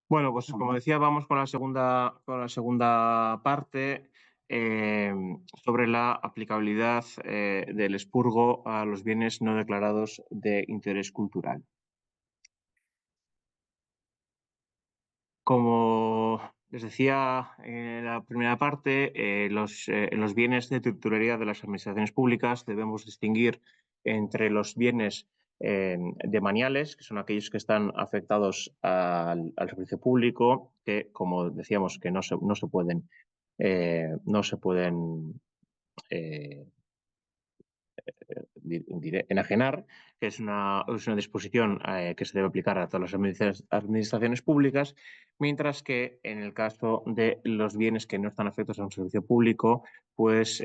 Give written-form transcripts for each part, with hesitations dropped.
Bueno, pues como decía, vamos con la segunda parte sobre la aplicabilidad del expurgo a los bienes no declarados de interés cultural. Como les decía en la primera parte, en los bienes de titularidad de las administraciones públicas debemos distinguir entre los bienes demaniales, que son aquellos que están afectados al servicio público, que, como decíamos, que no se pueden, eh, enajenar, que es una disposición que se debe aplicar a todas las administraciones públicas, mientras que en el caso de los bienes que no están afectos a un servicio público, pues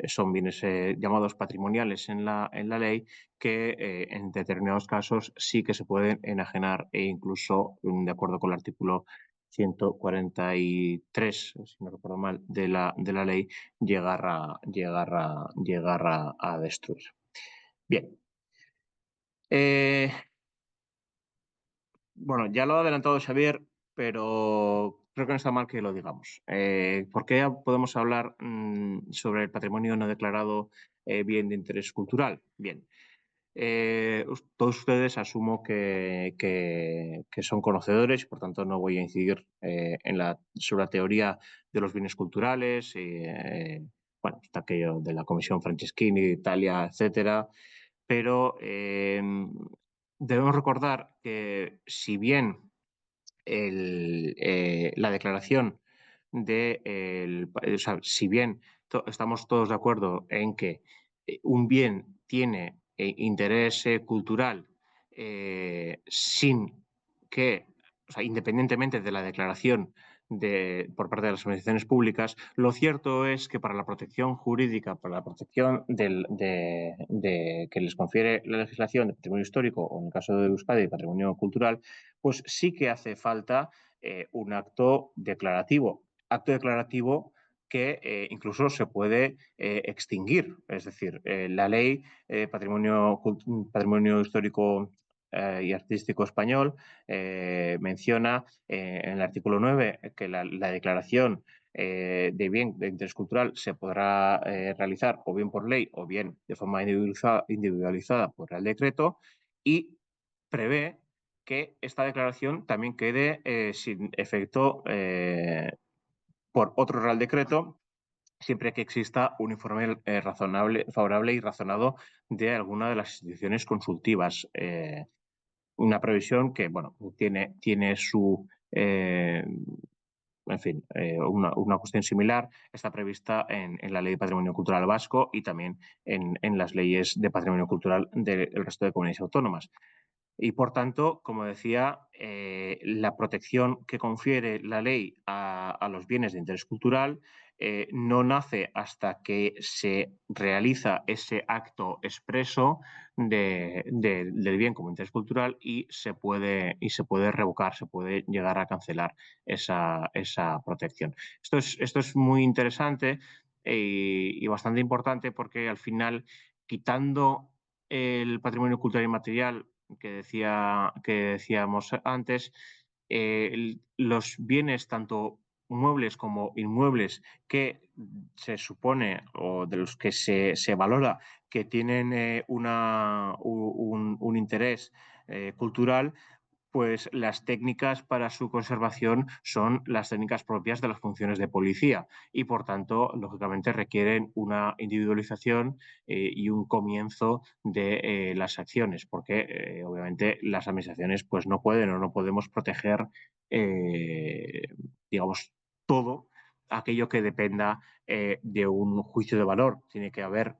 son bienes llamados patrimoniales en la ley, que en determinados casos sí que se pueden enajenar e incluso, de acuerdo con el artículo 143, si no recuerdo mal, de la ley, llegar a destruir. Bien. Bueno, ya lo ha adelantado Xavier, pero creo que no está mal que lo digamos. ¿Por qué podemos hablar sobre el patrimonio no declarado bien de interés cultural? Bien. Todos ustedes asumo que son conocedores y por tanto no voy a incidir sobre la teoría de los bienes culturales, bueno, está aquello de la Comisión Franceschini de Italia, etcétera, pero debemos recordar que si bien la declaración o sea, si bien estamos todos de acuerdo en que un bien tiene interés cultural sin que, o sea, independientemente de la declaración por parte de las organizaciones públicas, lo cierto es que para la protección jurídica, para la protección que les confiere la legislación de patrimonio histórico, o en el caso de Euskadi, de patrimonio cultural, pues sí que hace falta un acto declarativo. Acto declarativo que incluso se puede extinguir. Es decir, la ley patrimonio histórico y artístico español menciona en el artículo 9 que la declaración de bien de interés cultural se podrá realizar o bien por ley o bien de forma individualizada por Real Decreto, y prevé que esta declaración también quede sin efecto por otro Real Decreto, siempre que exista un informe razonable, favorable y razonado de alguna de las instituciones consultivas. Una previsión que, bueno, tiene su... en fin, una cuestión similar está prevista en la Ley de Patrimonio Cultural Vasco y también en las leyes de patrimonio cultural del resto de comunidades autónomas. Y, por tanto, como decía, la protección que confiere la ley a los bienes de interés cultural no nace hasta que se realiza ese acto expreso del bien como interés cultural y se puede revocar, se puede llegar a cancelar esa protección. Esto es muy interesante y bastante importante, porque al final, quitando el patrimonio cultural inmaterial que decíamos antes, los bienes tanto muebles como inmuebles que se supone, o de los que se valora que tienen un interés cultural, pues las técnicas para su conservación son las técnicas propias de las funciones de policía y, por tanto, lógicamente requieren una individualización y un comienzo de las acciones, porque obviamente las administraciones pues no pueden o no podemos proteger, digamos, todo aquello que dependa de un juicio de valor. Tiene que haber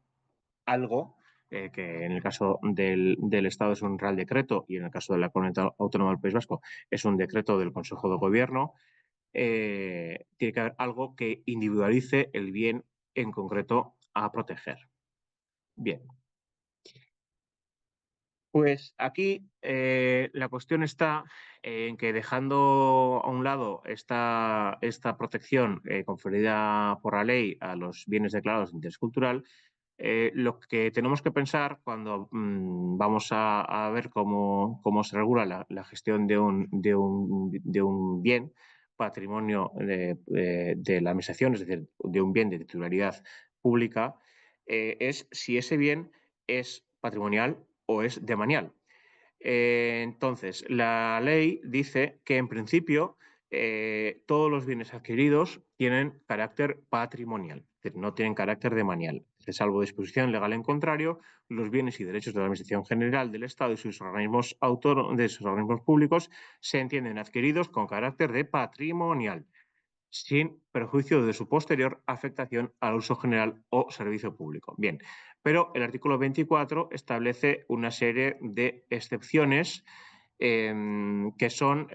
algo que en el caso del Estado es un Real Decreto y en el caso de la Comunidad Autónoma del País Vasco es un decreto del Consejo de Gobierno. Tiene que haber algo que individualice el bien en concreto a proteger. Bien. Pues aquí la cuestión está en que, dejando a un lado esta protección conferida por la ley a los bienes declarados de interés cultural, Lo que tenemos que pensar cuando vamos a ver cómo se regula la gestión de un bien, patrimonio de la administración, es decir, de un bien de titularidad pública, es si ese bien es patrimonial o es demanial. Entonces, la ley dice que en principio todos los bienes adquiridos tienen carácter patrimonial, es decir, no tienen carácter demanial. Salvo disposición legal en contrario, los bienes y derechos de la Administración General del Estado y sus organismos de sus organismos públicos se entienden adquiridos con carácter de patrimonial, sin perjuicio de su posterior afectación al uso general o servicio público. Bien, pero el artículo 24 establece una serie de excepciones que son,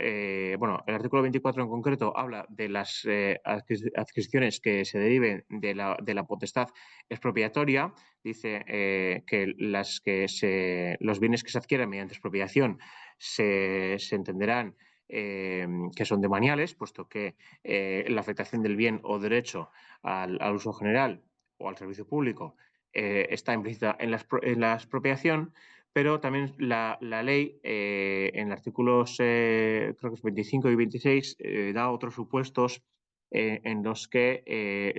bueno, el artículo 24 en concreto habla de las adquisiciones que se deriven de la potestad expropiatoria. Dice que los bienes que se adquieren mediante expropiación se entenderán que son demaniales, puesto que la afectación del bien o derecho al uso general o al servicio público está implícita en la expropiación, pero también la ley en artículos creo que es 25 y 26 da otros supuestos en los que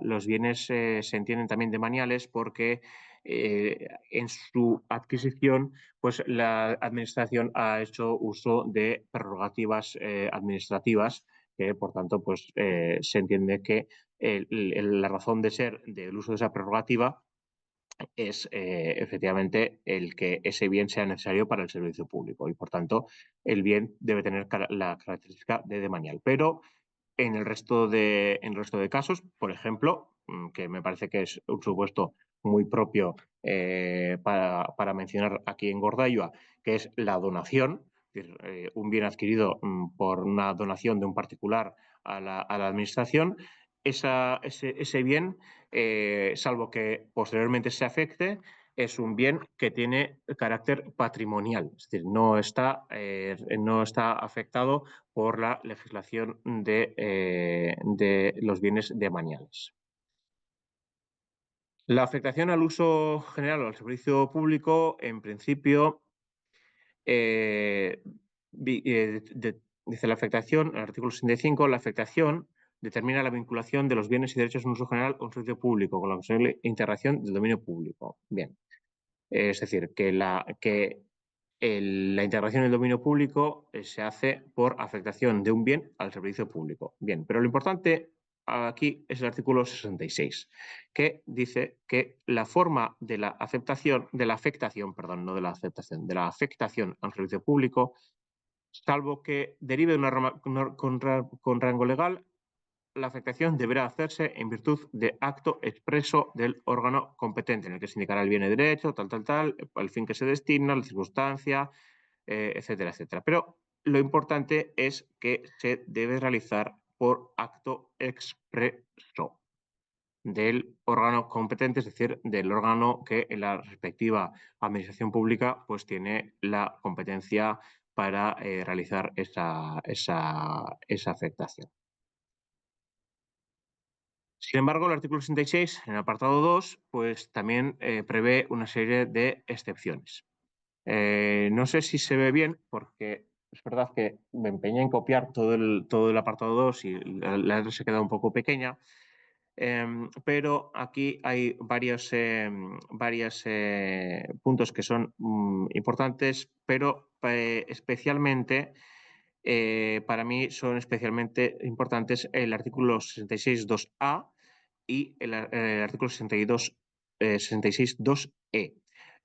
los bienes se entienden también demaniales porque en su adquisición pues la administración ha hecho uso de prerrogativas administrativas que por tanto pues se entiende que la razón de ser del uso de esa prerrogativa es efectivamente el que ese bien sea necesario para el servicio público y por tanto el bien debe tener la característica de demanial. Pero en el resto de casos, por ejemplo, que me parece que es un supuesto muy propio para mencionar aquí en Gordaiua, que es la donación, es decir, un bien adquirido por una donación de un particular a la administración, ese bien, salvo que posteriormente se afecte, es un bien que tiene carácter patrimonial, es decir, no está afectado por la legislación de los bienes demaniales. La afectación al uso general o al servicio público, en principio, dice la afectación, en el artículo 65, la afectación determina la vinculación de los bienes y derechos en uso general con un servicio público, con la posible integración del dominio público. Bien, es decir, que la integración del dominio público se hace por afectación de un bien al servicio público. Bien, pero lo importante aquí es el artículo 66, que dice que la forma de la afectación, perdón, no de la aceptación, de la afectación al servicio público, salvo que derive de una norma con rango legal, la afectación deberá hacerse en virtud de acto expreso del órgano competente, en el que se indicará el bien y derecho, el fin que se destina, la circunstancia, etcétera, etcétera. Pero lo importante es que se debe realizar por acto expreso del órgano competente, es decir, del órgano que en la respectiva administración pública pues tiene la competencia para realizar esa afectación. Sin embargo, el artículo 66, en el apartado 2, pues también prevé una serie de excepciones. No sé si se ve bien, porque es verdad que me empeñé en copiar todo el apartado 2 y la letra se queda un poco pequeña, pero aquí hay varios puntos que son importantes, pero especialmente para mí son especialmente importantes el artículo 66.2a y el artículo 66.2e.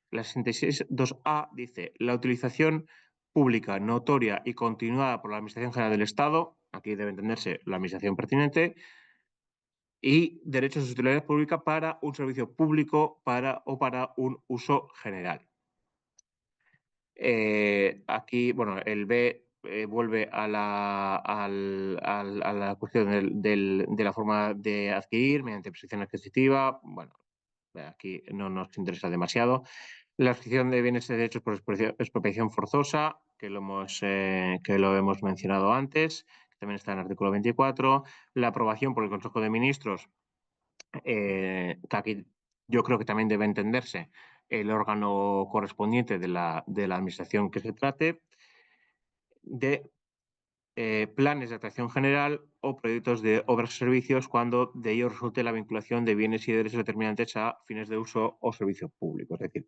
La 66.2a dice: la utilización pública notoria y continuada por la Administración General del Estado, aquí debe entenderse la administración pertinente, y derechos de utilidad pública para un servicio público o para un uso general. Aquí, bueno, el B vuelve a la cuestión de la forma de adquirir mediante prescripción adquisitiva. Bueno, aquí no nos interesa demasiado. La adquisición de bienes y derechos por expropiación forzosa, que lo hemos mencionado antes, que también está en el artículo 24. La aprobación por el Consejo de Ministros, que aquí yo creo que también debe entenderse el órgano correspondiente de la administración que se trate, de planes de actuación general o proyectos de obras o servicios cuando de ello resulte la vinculación de bienes y derechos determinantes a fines de uso o servicio público. Es decir,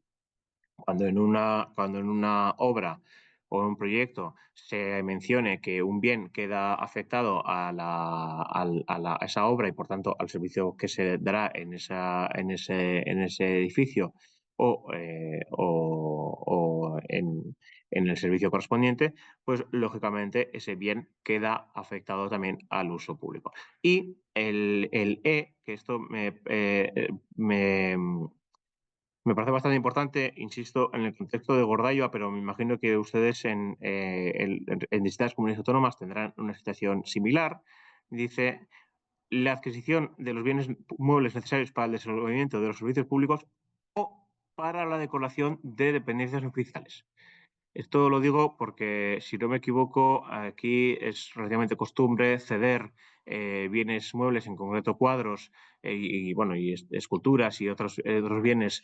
cuando en una obra o en un proyecto se mencione que un bien queda afectado a esa obra y, por tanto, al servicio que se dará en ese edificio o en el servicio correspondiente, pues lógicamente ese bien queda afectado también al uso público. Y el E, que esto me parece bastante importante, insisto, en el contexto de Gordailoa, pero me imagino que ustedes en distintas comunidades autónomas tendrán una situación similar. Dice, la adquisición de los bienes muebles necesarios para el desenvolvimiento de los servicios públicos o para la decoración de dependencias oficiales. Esto lo digo porque, si no me equivoco, aquí es relativamente costumbre ceder bienes muebles, en concreto cuadros, bueno, y esculturas y otros bienes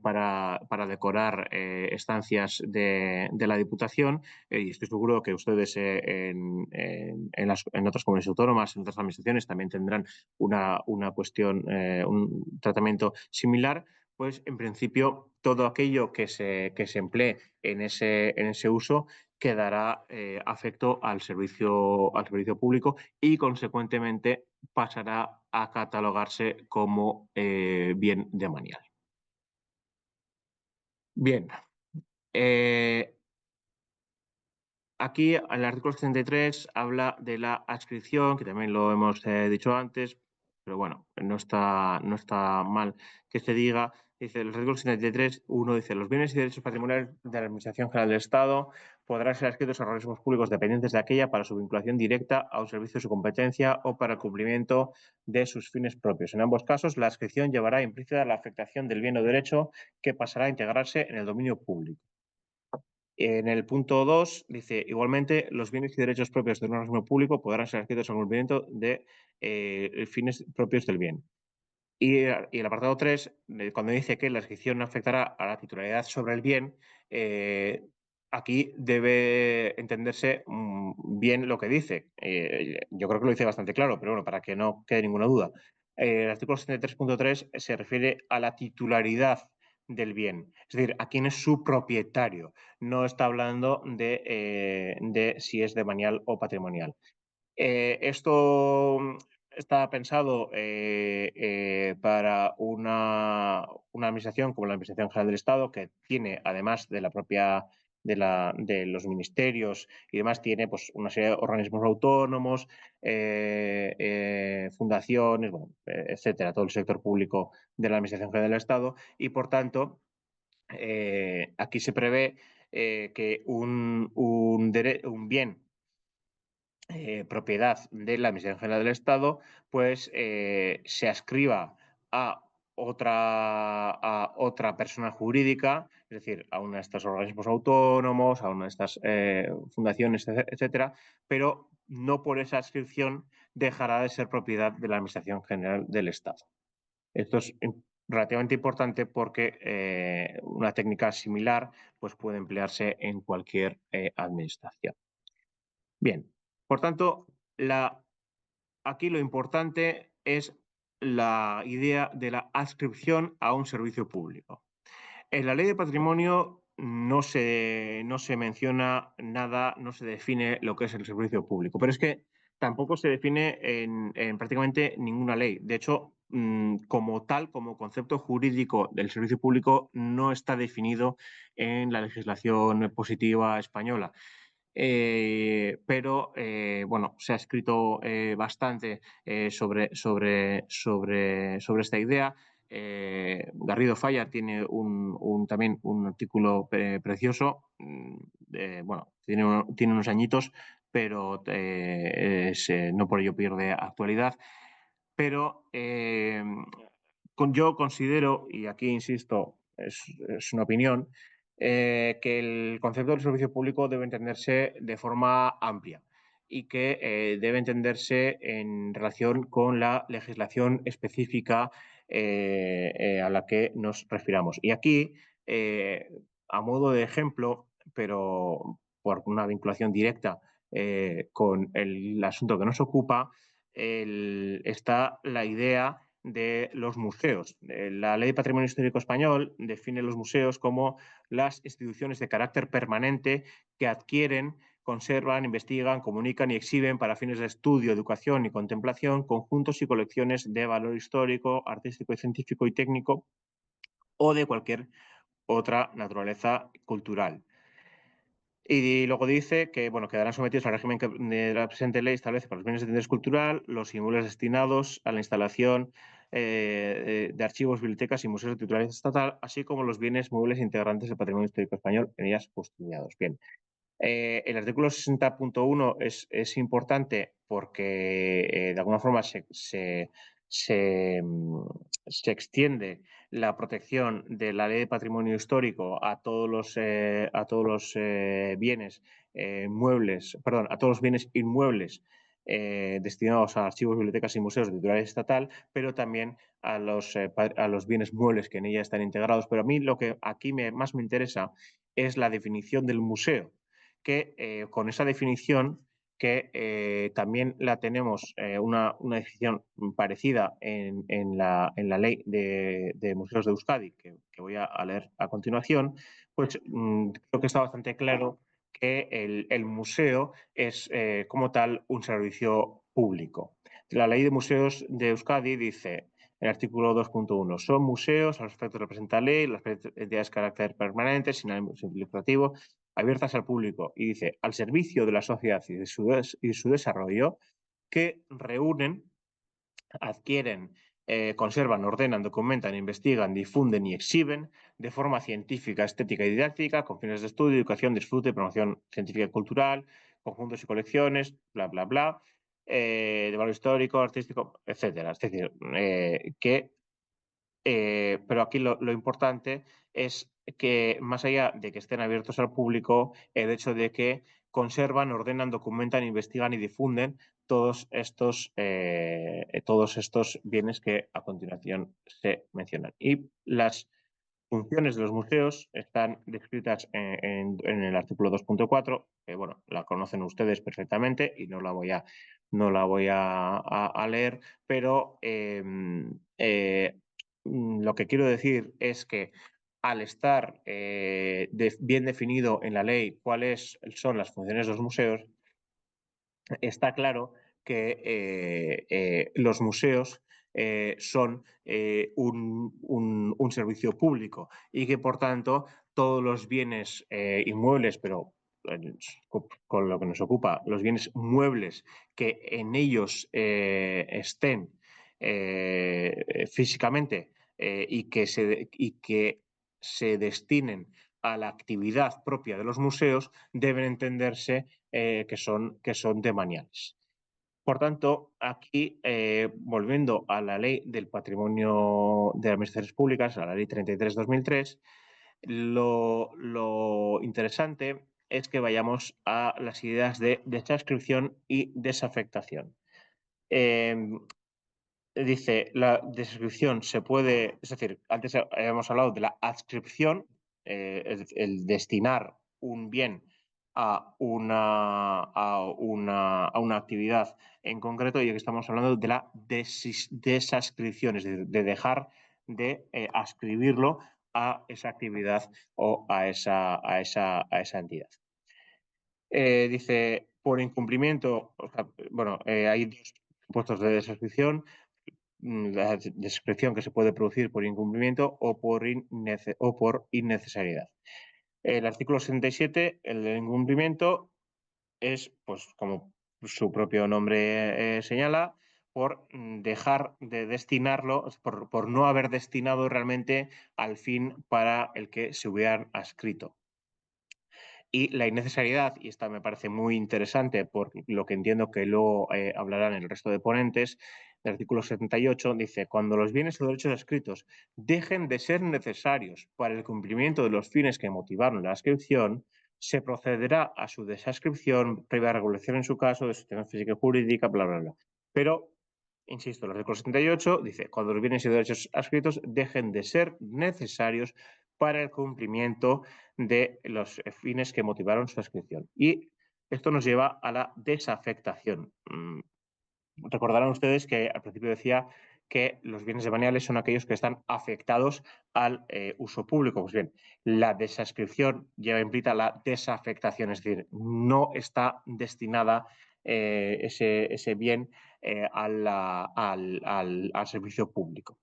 para decorar estancias de la Diputación. Y estoy seguro que ustedes en otras comunidades autónomas, en otras administraciones, también tendrán una cuestión, un tratamiento similar. Pues en principio todo aquello que se emplee en ese uso quedará afecto al servicio público y, consecuentemente, pasará a catalogarse como bien demanial. Bien, aquí el artículo 73 habla de la adscripción, que también lo hemos dicho antes, pero bueno, no está mal que se diga. Dice el artículo 73, uno dice, los bienes y derechos patrimoniales de la Administración General del Estado podrán ser adscritos a organismos públicos dependientes de aquella para su vinculación directa a un servicio de su competencia o para el cumplimiento de sus fines propios. En ambos casos, la adscripción llevará implícita la afectación del bien o derecho que pasará a integrarse en el dominio público. En el punto 2 dice, igualmente, los bienes y derechos propios de un organismo público podrán ser adquiridos al cumplimiento de fines propios del bien. Y el apartado 3, cuando dice que la adscripción afectará a la titularidad sobre el bien, aquí debe entenderse bien lo que dice. Yo creo que lo dice bastante claro, pero bueno, para que no quede ninguna duda. El artículo 73.3 se refiere a la titularidad del bien, es decir, a quién es su propietario. No está hablando de si es demanial o patrimonial. Esto está pensado para una administración como la Administración General del Estado, que tiene, además de la propia de los ministerios y demás, tiene pues una serie de organismos autónomos, fundaciones, bueno, etcétera, todo el sector público de la Administración General del Estado, y por tanto aquí se prevé que un bien propiedad de la Administración General del Estado, pues se adscriba a otra persona jurídica, es decir, a uno de estos organismos autónomos, a una de estas fundaciones, etcétera, pero no por esa adscripción dejará de ser propiedad de la Administración General del Estado. Esto es relativamente importante porque una técnica similar pues, puede emplearse en cualquier administración. Bien, por tanto, aquí lo importante es la idea de la adscripción a un servicio público. En la ley de patrimonio no se menciona nada, no se define lo que es el servicio público, pero es que tampoco se define en prácticamente ninguna ley. De hecho, como tal, como concepto jurídico del servicio público, no está definido en la legislación positiva española. Pero bueno, se ha escrito bastante sobre esta idea. Garrido Falla tiene también un artículo precioso. Bueno, tiene unos añitos, pero no por ello pierde actualidad. Pero yo considero, y aquí insisto, es una opinión, que el concepto del servicio público debe entenderse de forma amplia y que debe entenderse en relación con la legislación específica a la que nos refiramos. Y aquí, a modo de ejemplo, pero por una vinculación directa con el asunto que nos ocupa, está la idea de los museos. La Ley de Patrimonio Histórico Español define los museos como las instituciones de carácter permanente que adquieren, conservan, investigan, comunican y exhiben para fines de estudio, educación y contemplación conjuntos y colecciones de valor histórico, artístico, científico y técnico o de cualquier otra naturaleza cultural. Y luego dice que bueno, quedarán sometidos al régimen que de la presente ley establece para los bienes de interés cultural, los inmuebles destinados a la instalación de archivos, bibliotecas y museos de titularidad estatal, así como los bienes muebles integrantes del patrimonio histórico español en ellas custodiados. Bien, el artículo 60.1 es importante porque de alguna forma se extiende la protección de la Ley de Patrimonio Histórico a todos los bienes muebles, perdón, a todos los bienes inmuebles destinados a archivos, bibliotecas y museos de titularidad estatal, pero también a los bienes muebles que en ella están integrados. Pero a mí lo que aquí más me interesa es la definición del museo, que con esa definición, que también la tenemos una definición parecida en la ley de museos de Euskadi, que voy a leer a continuación, pues creo que está bastante claro que el museo es como tal un servicio público. La ley de museos de Euskadi dice, el artículo 2.1, son museos a los efectos de la presente ley, las entidades de carácter permanente, sin ánimo lucrativo, abiertas al público, y dice, al servicio de la sociedad y de su desarrollo, que reúnen, adquieren, conservan, ordenan, documentan, investigan, difunden y exhiben de forma científica, estética y didáctica, con fines de estudio, educación, disfrute, promoción científica y cultural, conjuntos y colecciones, bla, bla, bla, de valor histórico, artístico, etcétera. Es decir, pero aquí lo importante es que, más allá de que estén abiertos al público, el hecho de que conservan, ordenan, documentan, investigan y difunden todos estos bienes que a continuación se mencionan. Y las funciones de los museos están descritas en el artículo 2.4, que bueno, la conocen ustedes perfectamente y no la voy a leer, pero lo que quiero decir es que al estar bien definido en la ley cuáles son las funciones de los museos, está claro que los museos son un servicio público y que, por tanto, todos los bienes inmuebles, pero con lo que nos ocupa, los bienes muebles que en ellos estén físicamente y que se destinen a la actividad propia de los museos, deben entenderse que son demaniales. Por tanto, aquí, volviendo a la ley del patrimonio de las administraciones públicas, a la ley 33/2003, lo interesante es que vayamos a las ideas de desascripción y desafectación. Dice, la descripción se puede, es decir, antes habíamos hablado de la adscripción, el destinar un bien a una actividad en concreto, y aquí estamos hablando de la desascripción, es decir, de dejar de adscribirlo a esa actividad o a esa entidad. Dice, por incumplimiento, o sea, bueno, hay dos supuestos de desascripción, la descripción que se puede producir por incumplimiento o por innecesariedad. El artículo 67, el del incumplimiento, es, pues, como su propio nombre señala, por dejar de destinarlo, por no haber destinado realmente al fin para el que se hubieran adscrito. Y la innecesariedad, y esta me parece muy interesante por lo que entiendo que luego hablarán el resto de ponentes, el artículo 78 dice, cuando los bienes o derechos adscritos dejen de ser necesarios para el cumplimiento de los fines que motivaron la adscripción, se procederá a su desadscripción previa regulación en su caso de su situación física y jurídica, bla, bla, bla. Pero insisto, el artículo 78 dice, cuando los bienes y derechos adscritos dejen de ser necesarios para el cumplimiento de los fines que motivaron su adscripción. Y esto nos lleva a la desafectación. Recordarán ustedes que al principio decía que los bienes demaniales son aquellos que están afectados al uso público. Pues bien, la desadscripción lleva implícita la desafectación, es decir, no está destinada ese bien al servicio público.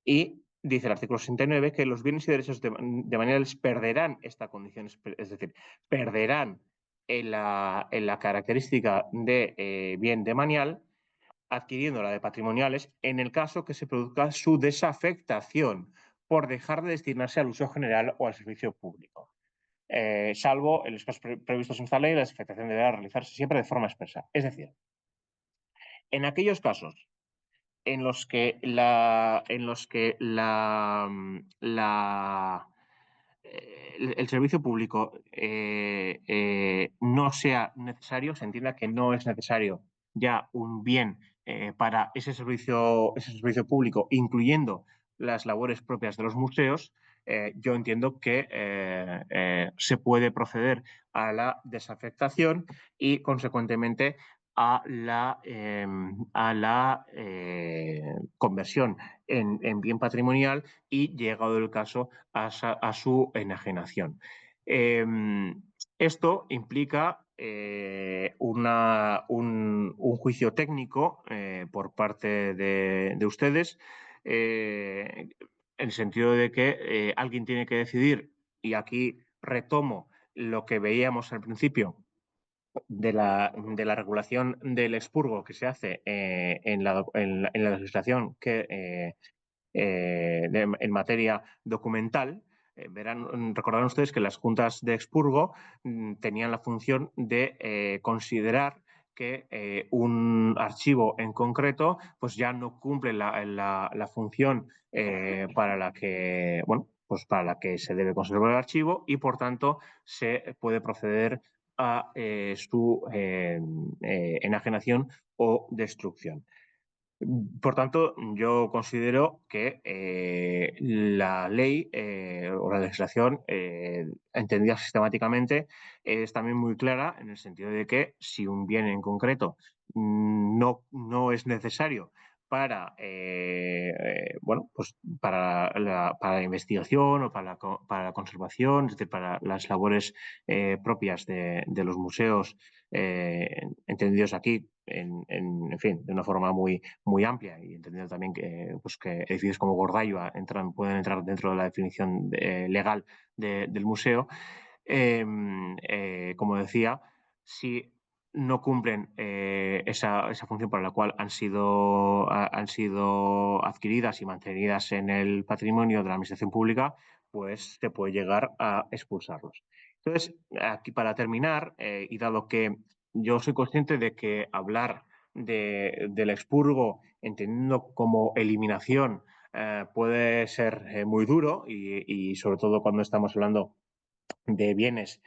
Y dice el artículo 69 que los bienes y derechos demaniales perderán esta condición, es decir, perderán en la característica de bien demanial, adquiriendo la de patrimoniales en el caso que se produzca su desafectación por dejar de destinarse al uso general o al servicio público. Salvo en los casos previstos en esta ley, la desafectación deberá realizarse siempre de forma expresa. Es decir, en aquellos casos en los que el servicio público no sea necesario, se entienda que no es necesario ya un bien para ese servicio público, incluyendo las labores propias de los museos, yo entiendo que se puede proceder a la desafectación y, consecuentemente, a la conversión en bien patrimonial y, llegado el caso, a su enajenación. Esto implica un juicio técnico por parte de ustedes, en el sentido de que alguien tiene que decidir, y aquí retomo lo que veíamos al principio de la regulación del expurgo que se hace en la legislación en materia documental. Recordarán ustedes que las juntas de expurgo tenían la función de considerar que un archivo en concreto pues ya no cumple la función para la que, bueno, pues para la que se debe conservar el archivo, y por tanto se puede proceder a su enajenación o destrucción. Por tanto, yo considero que la ley o la legislación entendida sistemáticamente es también muy clara, en el sentido de que si un bien en concreto no es necesario para, bueno, pues para la investigación o para la conservación, es decir, para las labores propias de los museos, entendidos aquí en fin, de una forma muy amplia, y entendiendo también pues que edificios como Gordaiva pueden entrar dentro de la definición legal del museo. Como decía, si no cumplen esa función para la cual han sido adquiridas y mantenidas en el patrimonio de la administración pública, pues se puede llegar a expulsarlos. Entonces, aquí para terminar, y dado que yo soy consciente de que hablar del expurgo, entendiendo como eliminación, puede ser muy duro, y sobre todo cuando estamos hablando de bienes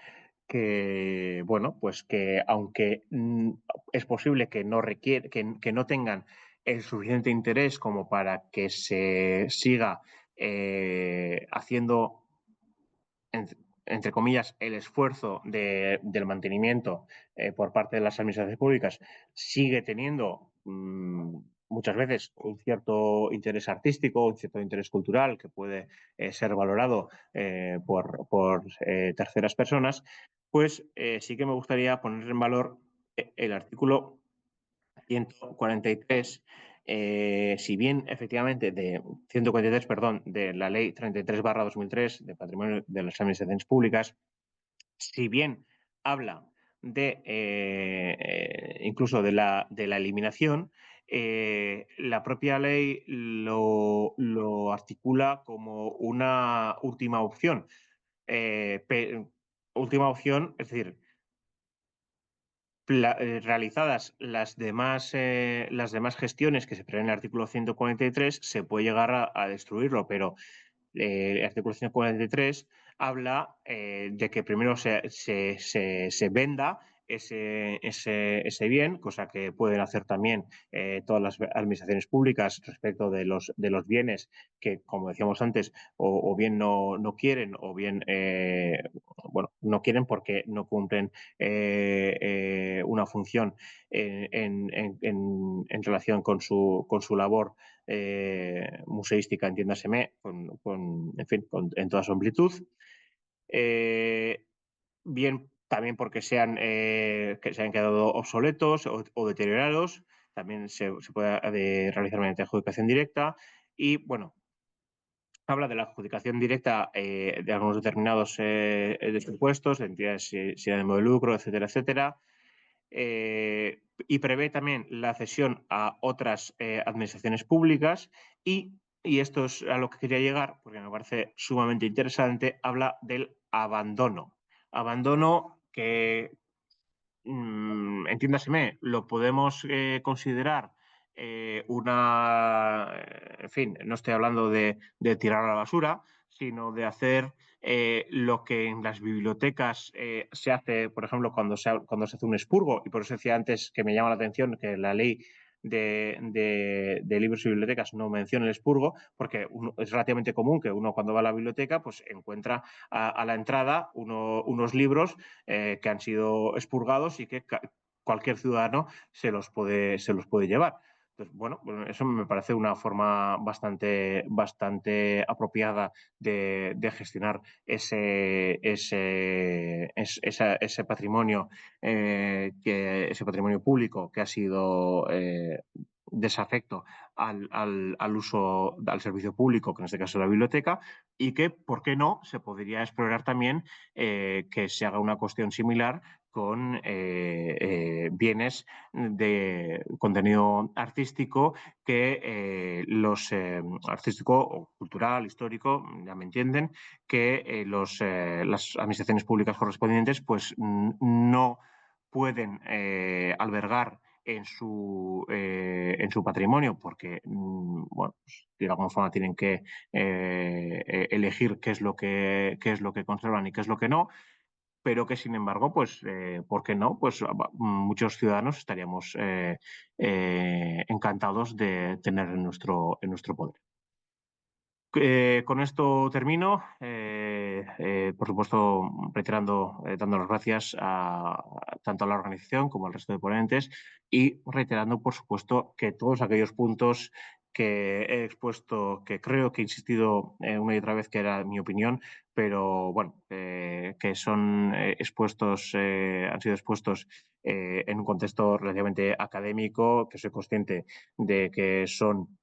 que, bueno, pues que aunque es posible que no tengan el suficiente interés como para que se siga haciendo, entre comillas, el esfuerzo del mantenimiento por parte de las administraciones públicas, sigue teniendo muchas veces un cierto interés artístico, un cierto interés cultural que puede ser valorado por terceras personas, pues sí que me gustaría poner en valor el artículo 143, si bien efectivamente de 143, perdón, de la ley 33/2003 de Patrimonio de las Administraciones Públicas, si bien habla de incluso de la eliminación, la propia ley lo articula como una última opción. Última opción, es decir, realizadas las demás gestiones que se prevén en el artículo 143, se puede llegar a destruirlo, pero el artículo 143 habla de que primero se venda ese bien, cosa que pueden hacer también todas las administraciones públicas respecto de los bienes que, como decíamos antes, o bien no quieren, o bien bueno, no quieren porque no cumplen una función en relación con su labor museística, entiéndaseme, en fin, en toda su amplitud. Bien también porque que se han quedado obsoletos o deteriorados, también se puede realizar mediante adjudicación directa. Y bueno, habla de la adjudicación directa de algunos determinados de supuestos, de entidades sin ánimo de lucro, etcétera, etcétera. Y prevé también la cesión a otras administraciones públicas y esto es a lo que quería llegar, porque me parece sumamente interesante, habla del abandono. Abandono que, entiéndaseme, lo podemos considerar en fin, no estoy hablando de tirar a la basura, sino de hacer lo que en las bibliotecas se hace, por ejemplo, cuando se hace un expurgo, y por eso decía antes que me llama la atención que la ley de libros y bibliotecas no menciona el expurgo, porque es relativamente común que uno cuando va a la biblioteca pues encuentra a la entrada unos libros que han sido expurgados y que cualquier ciudadano se los puede llevar. Entonces, bueno, eso me parece una forma bastante apropiada de gestionar ese patrimonio, ese patrimonio público que ha sido desafecto al uso, al servicio público, que en este caso es la biblioteca, y que, ¿por qué no?, se podría explorar también que se haga una cuestión similar con bienes de contenido artístico que artístico o cultural, histórico, ya me entienden, que las administraciones públicas correspondientes pues no pueden albergar en su patrimonio porque, bueno, pues, de alguna forma tienen que elegir qué es lo que conservan y qué es lo que no, pero que sin embargo, pues, ¿por qué no? Pues muchos ciudadanos estaríamos encantados de tener en nuestro poder. Con esto termino, por supuesto, reiterando, dando las gracias tanto a la organización como al resto de ponentes y reiterando, por supuesto, que todos aquellos puntos que he expuesto, que creo que he insistido una y otra vez que era mi opinión, pero bueno, que son han sido expuestos en un contexto relativamente académico, que soy consciente de que son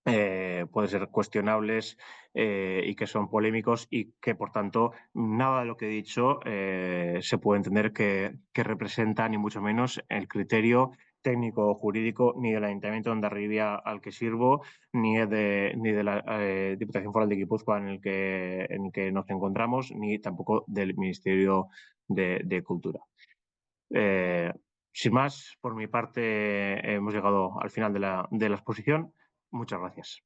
pueden ser cuestionables y que son polémicos y que, por tanto, nada de lo que he dicho se puede entender que representa, ni mucho menos, el criterio técnico o jurídico ni del Ayuntamiento de Hondarribia al que sirvo, ni de la Diputación Foral de Guipúzcoa en el que nos encontramos, ni tampoco del Ministerio de Cultura. Sin más, por mi parte, hemos llegado al final de la exposición. Muchas gracias.